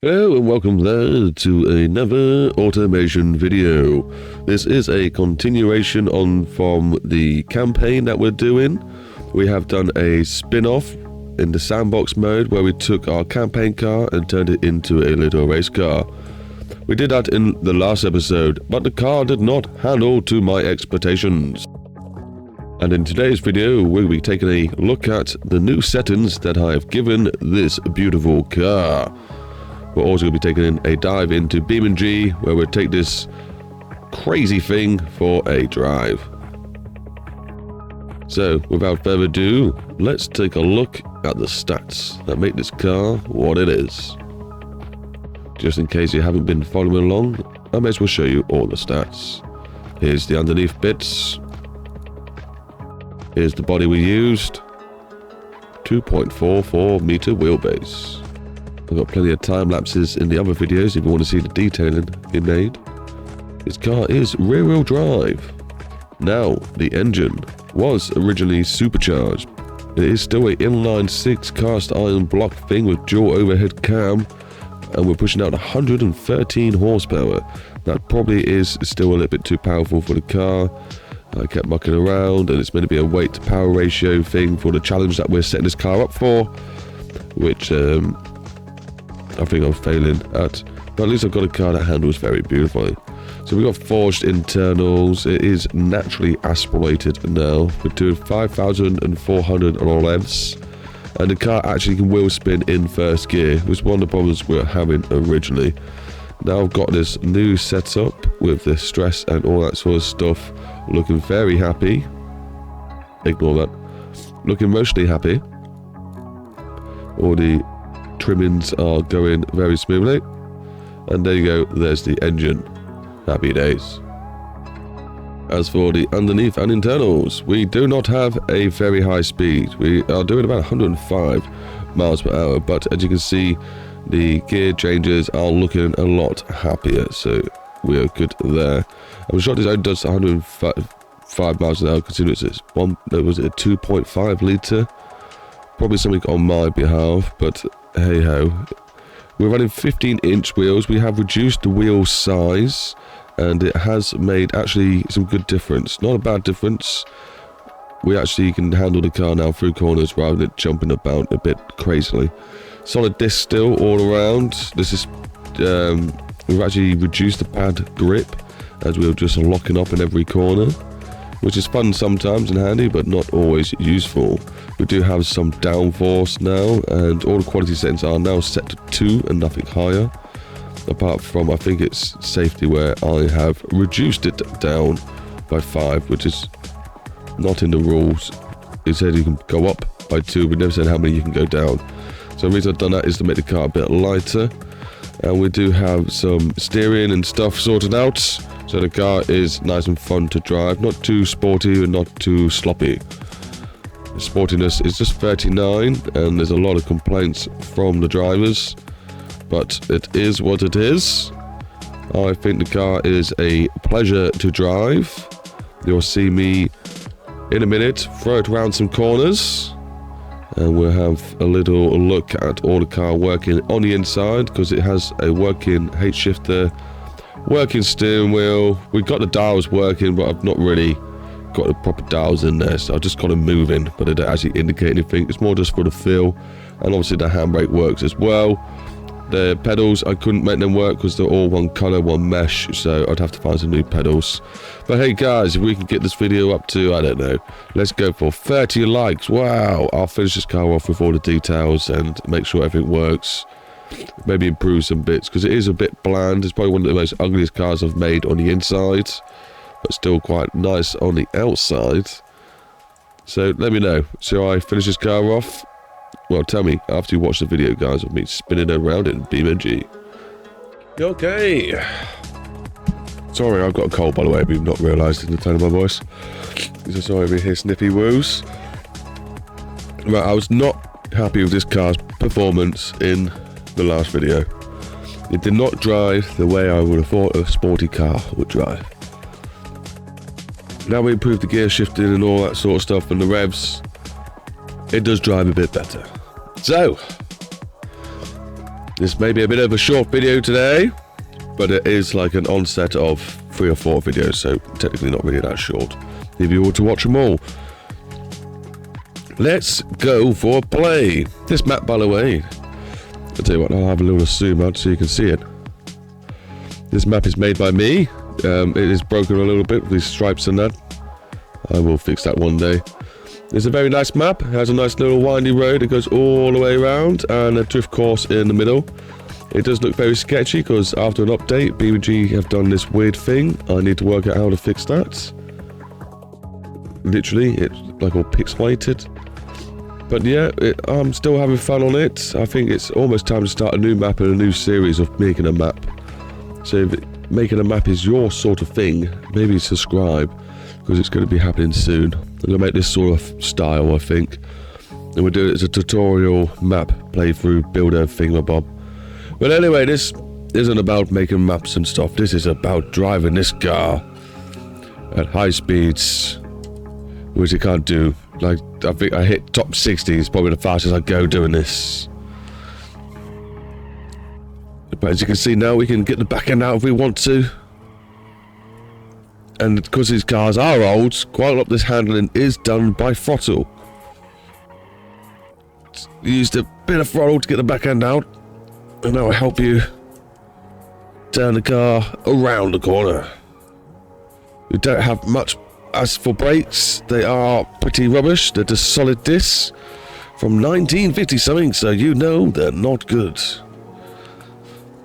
Hello and welcome there to another automation video. This is a continuation from the campaign that we're doing. We have done a spin-off in the sandbox mode where we took our campaign car and turned it into a little race car. We did that in the last episode, but the car did not handle to my expectations. And in today's video, we'll be taking a look at the new settings that I have given this beautiful car. We're also going to be taking a dive into BeamNG, where we'll take this crazy thing for a drive. So, without further ado, let's take a look at the stats that make this car what it is. Just in case you haven't been following along, I may as well show you all the stats. Here's the underneath bits. Here's the body we used. 2.44 meter wheelbase. I've got plenty of time lapses in the other videos if you want to see the detailing he made. This car is rear-wheel drive. Now, the engine was originally supercharged. It is still an inline-6 cast iron block thing with dual overhead cam, and we're pushing out 113 horsepower. That probably is still a little bit too powerful for the car. I kept mucking around, and it's meant to be a weight to power ratio thing for the challenge that we're setting this car up for, which I think I'm failing at, but at least I've got a car that handles very beautifully. So we've got forged internals. It is naturally aspirated now. We're doing 5,400 on revs, and the car actually can wheel spin in first gear, which was one of the problems we were having originally. Now I've got this new setup with the stress and all that sort of stuff, looking very happy. Ignore that. Looking mostly happy. All the trimmings are going very smoothly, and there you go, there's the engine. Happy days. As for the underneath and internals, we do not have a very high speed. We are doing about 105 miles per hour, but as you can see, the gear changes are looking a lot happier, so we are good there. I'm sure this only does 105 miles an hour, considering it's was it a 2.5 litre? Probably something on my behalf, but hey ho. We're running 15-inch wheels. We have reduced the wheel size, and it has made actually some good difference. Not a bad difference. We actually can handle the car now through corners rather than it jumping about a bit crazily. Solid disc still all around. This is we've actually reduced the pad grip as we're just locking up in every corner, which is fun sometimes and handy, but not always useful. We do have some downforce now, and all the quality settings are now set to 2 and nothing higher. Apart from, I think it's safety, where I have reduced it down by 5, which is not in the rules. It said you can go up by 2, but never said how many you can go down. So the reason I've done that is to make the car a bit lighter. And we do have some steering and stuff sorted out, so the car is nice and fun to drive. Not too sporty and not too sloppy. The sportiness is just 39, and there's a lot of complaints from the drivers, but it is what it is. I think the car is a pleasure to drive. You'll see me in a minute throw it around some corners, and we'll have a little look at all the car working on the inside, because it has a working H shifter, working steering wheel. We've got the dials working, but I've not really got the proper dials in there, so I've just got them moving, but they don't actually indicate anything. It's more just for the feel, and obviously the handbrake works as well. The pedals, I couldn't make them work because they're all one color, one mesh, so I'd have to find some new pedals. But hey guys, if we can get this video up to, I don't know, let's go for 30 likes. Wow, I'll finish this car off with all the details and make sure everything works. Maybe improve some bits, because it is a bit bland. It's probably one of the most ugliest cars I've made on the inside, but still quite nice on the outside. So let me know. Shall I finish this car off? Well, tell me after you watch the video, guys, of me spinning it around in BeamNG. Okay. Sorry, I've got a cold, by the way, but you've not realised in the tone of my voice. So sorry if you hear snippy woos. Right, I was not happy with this car's performance in the last video. It did not drive the way I would have thought a sporty car would drive. Now we improved the gear shifting and all that sort of stuff, and the revs, it does drive a bit better. So, This may be a bit of a short video today, but it is like an onset of 3 or 4 videos, so technically not really that short. If you were to watch them all. Let's go for a play. This map, by the way, I'll tell you what, I'll have a little zoom out so you can see it. This map is made by me. It is broken a little bit with these stripes and that. I will fix that one day. It's a very nice map. It has a nice little windy road. It goes all the way around and a drift course in the middle. It does look very sketchy because after an update, BBG have done this weird thing. I need to work out how to fix that. Literally, it's like all pixelated. But yeah, I'm still having fun on it. I think it's almost time to start a new map and a new series of making a map. So if making a map is your sort of thing, maybe subscribe, because it's going to be happening soon. I'm going to make this sort of style, I think. And we'll do it as a tutorial map playthrough, builder thingamabob. But anyway, this isn't about making maps and stuff. This is about driving this car at high speeds, which it can't do. Like, I think I hit top 60. It's probably the fastest I go doing this. But as you can see now, we can get the back end out if we want to. And because these cars are old, quite a lot of this handling is done by throttle. Used a bit of throttle to get the back end out, and that will help you turn the car around the corner. We don't have much. As for brakes, they are pretty rubbish. They're just solid discs from 1950 something, so you know they're not good.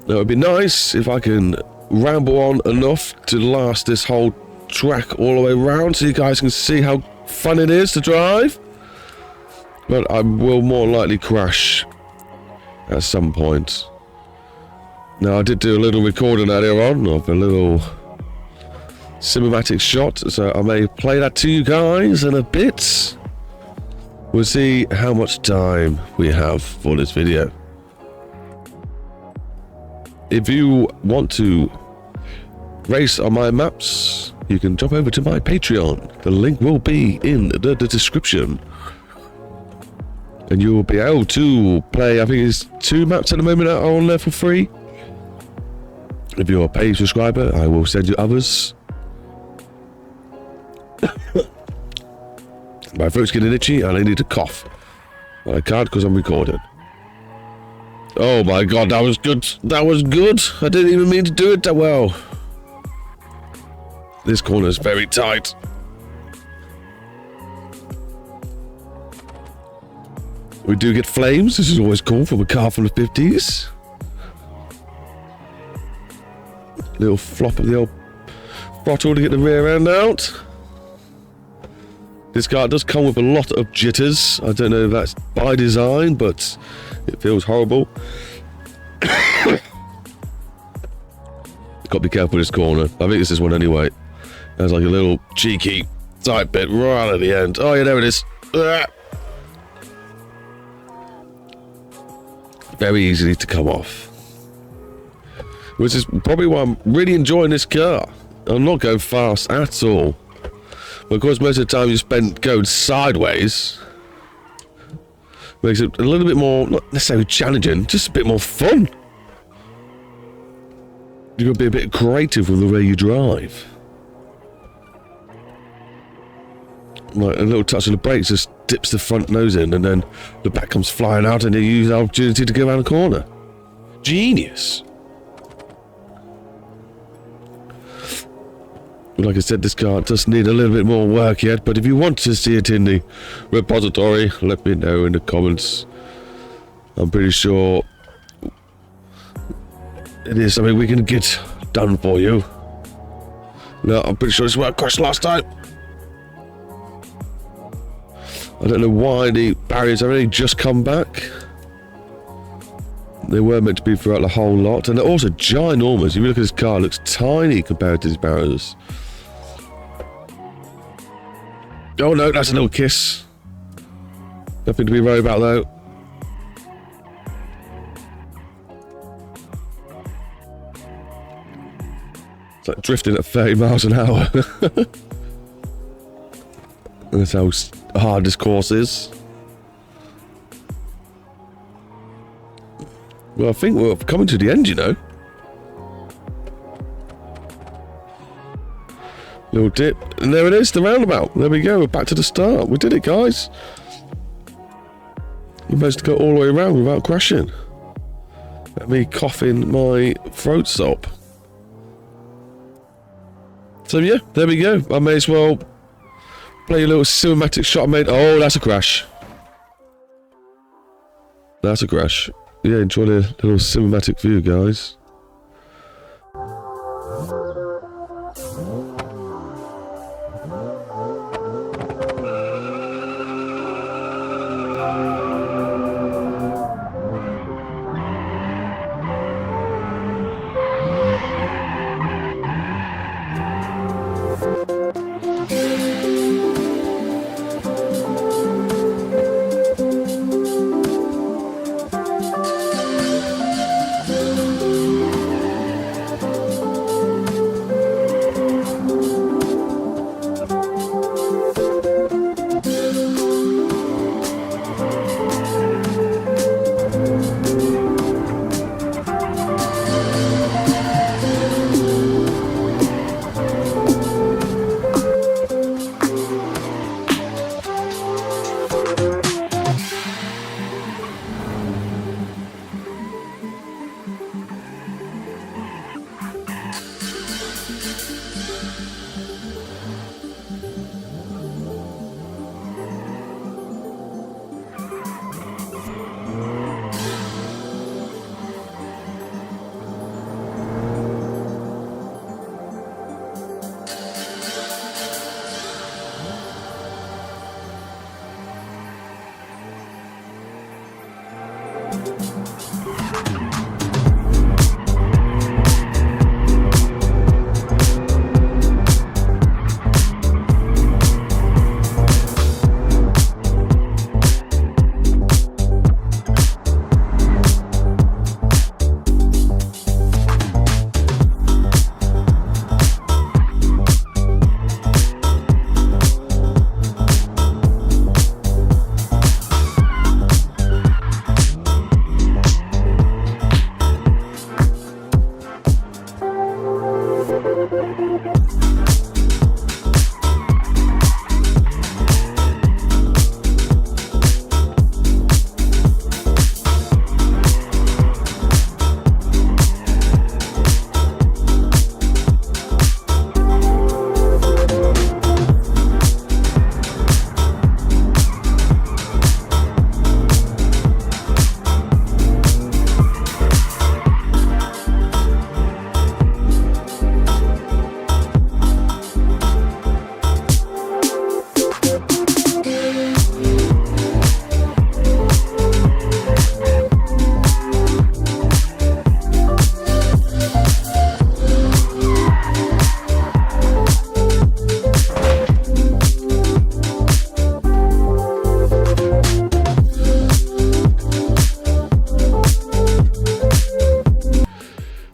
Now, it would be nice if I can ramble on enough to last this whole track all the way around so you guys can see how fun it is to drive. But I will more likely crash at some point. Now, I did do a little recording earlier on of a little cinematic shot, so I may play that to you guys in a bit. We'll see how much time we have for this video. If you want to race on my maps, you can jump over to my Patreon. The link will be in the description. And you will be able to play, I think it's 2 maps at the moment that are on there for free. If you're a paid subscriber, I will send you others. My throat's getting itchy and I need to cough. But I can't because I'm recording. Oh my god, that was good. That was good. I didn't even mean to do it that well. This corner is very tight. We do get flames. This is always cool from a car from the 50s. Little flop of the old throttle to get the rear end out. This car does come with a lot of jitters. I don't know if that's by design, but it feels horrible. Got to be careful with this corner. I think it's this one anyway. There's like a little cheeky tight bit right at the end. Oh yeah, there it is. Very easy to come off. Which is probably why I'm really enjoying this car. I'm not going fast at all. But of course, most of the time you spend going sideways. Makes it a little bit more, not necessarily challenging, just a bit more fun. You've got to be a bit creative with the way you drive. Like a little touch of the brakes just dips the front nose in and then the back comes flying out and you use the opportunity to go around the corner. Genius. Like I said, this car does need a little bit more work yet, but if you want to see it in the repository, let me know in the comments. I'm pretty sure it is something we can get done for you. No, I'm pretty sure this is where I crashed last time. I don't know why the barriers have only just come back. They were meant to be throughout the whole lot, and they're also ginormous. If you look at this car, it looks tiny compared to these barriers. Oh no, that's a little kiss. Nothing to be worried about though. It's like drifting at 30 miles an hour. That's how hard this course is. Well, I think we're coming to the end, you know. Little dip, and there it is, the roundabout. There we go, we're back to the start. We did it, guys. We managed to go all the way around without crashing. Let me coughing my throat stop. So yeah, there we go. I may as well play a little cinematic shot I made. Oh, that's a crash. That's a crash. Yeah, enjoy the little cinematic view, guys.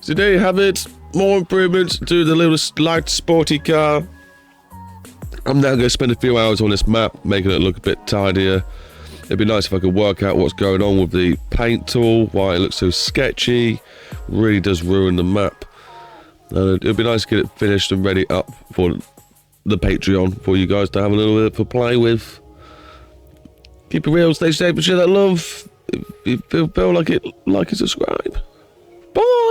So there you have it. More improvements to the little light sporty car. I'm now going to spend a few hours on this map, making it look a bit tidier. It'd be nice if I could work out what's going on with the paint tool, why it looks so sketchy. Really does ruin the map. It'd be nice to get it finished and ready up for the Patreon for you guys to have a little bit of a play with. Keep it real, stay safe, and share that love. If you feel like it, like and subscribe. Bye!